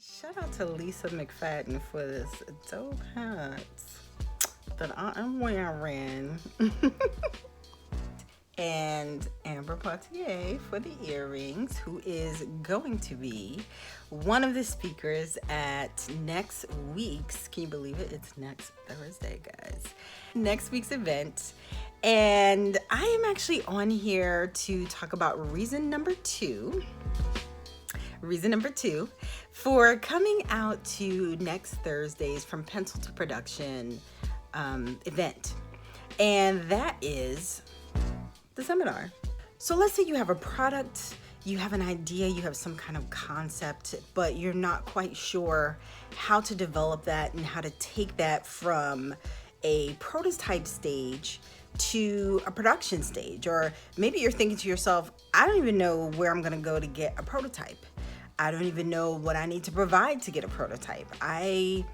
Shout out to Lisa McFadden for this dope hat that I am wearing. And Amber Potier for the earrings, who is going to be one of the speakers at next week's, can you believe it? It's next Thursday, guys. Next week's event. And I am actually on here to talk about reason number two for coming out to next Thursday's From Pencil to Production event. And that is the seminar. So let's say you have a product, you have an idea, you have some kind of concept, but you're not quite sure how to develop that and how to take that from a prototype stage to a production stage. Or maybe you're thinking to yourself, I don't even know where I'm gonna go to get a prototype. I don't even know what I need to provide to get a prototype. I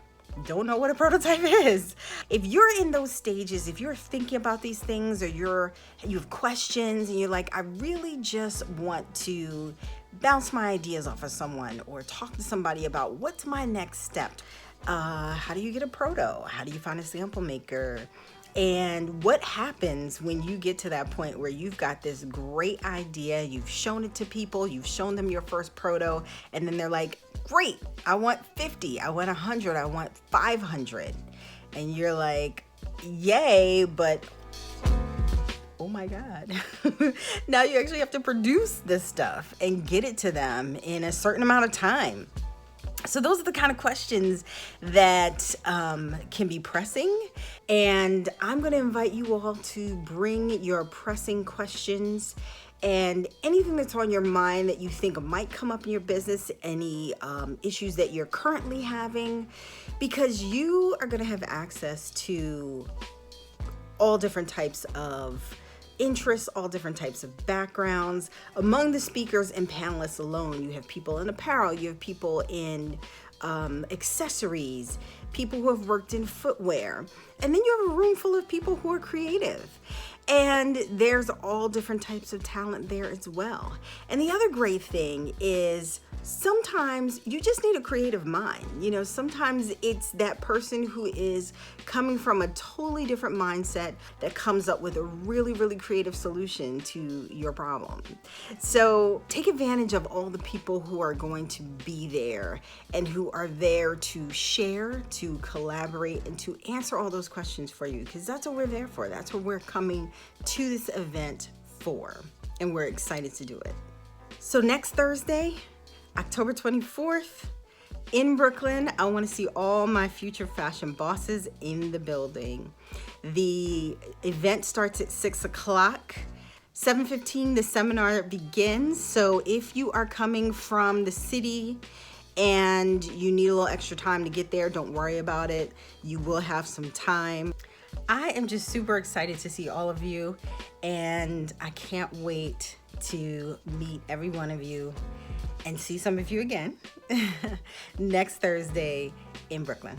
don't know what a prototype is. If you're in those stages, if you're thinking about these things, or you have questions and you're like, I really just want to bounce my ideas off of someone or talk to somebody about what's my next step. How do you get a proto? How do you find a sample maker? And what happens when you get to that point where you've got this great idea, you've shown it to people, you've shown them your first proto, and then they're like, great, I want 50, I want 100, I want 500. And you're like, yay, but oh my God. Now you actually have to produce this stuff and get it to them in a certain amount of time. So those are the kind of questions that can be pressing. And I'm going to invite you all to bring your pressing questions and anything that's on your mind that you think might come up in your business, any issues that you're currently having, because you are going to have access to all different types of interests, all different types of backgrounds. Among the speakers and panelists alone, you have people in apparel, you have people in accessories, people who have worked in footwear, and then you have a room full of people who are creative. And there's all different types of talent there as well. And the other great thing is sometimes you just need a creative mind. You know, sometimes it's that person who is coming from a totally different mindset that comes up with a really, really creative solution to your problem. So take advantage of all the people who are going to be there and who are there to share, to collaborate, and to answer all those questions for you, because that's what we're there for. That's what we're coming to this event for, and we're excited to do it. So next Thursday, October 24th in Brooklyn, I want to see all my future fashion bosses in the building. The event starts at 6 o'clock. 7:15, the seminar begins. So if you are coming from the city and you need a little extra time to get there, don't worry about it. You will have some time. I am just super excited to see all of you, and I can't wait to meet every one of you and see some of you again next Thursday in Brooklyn.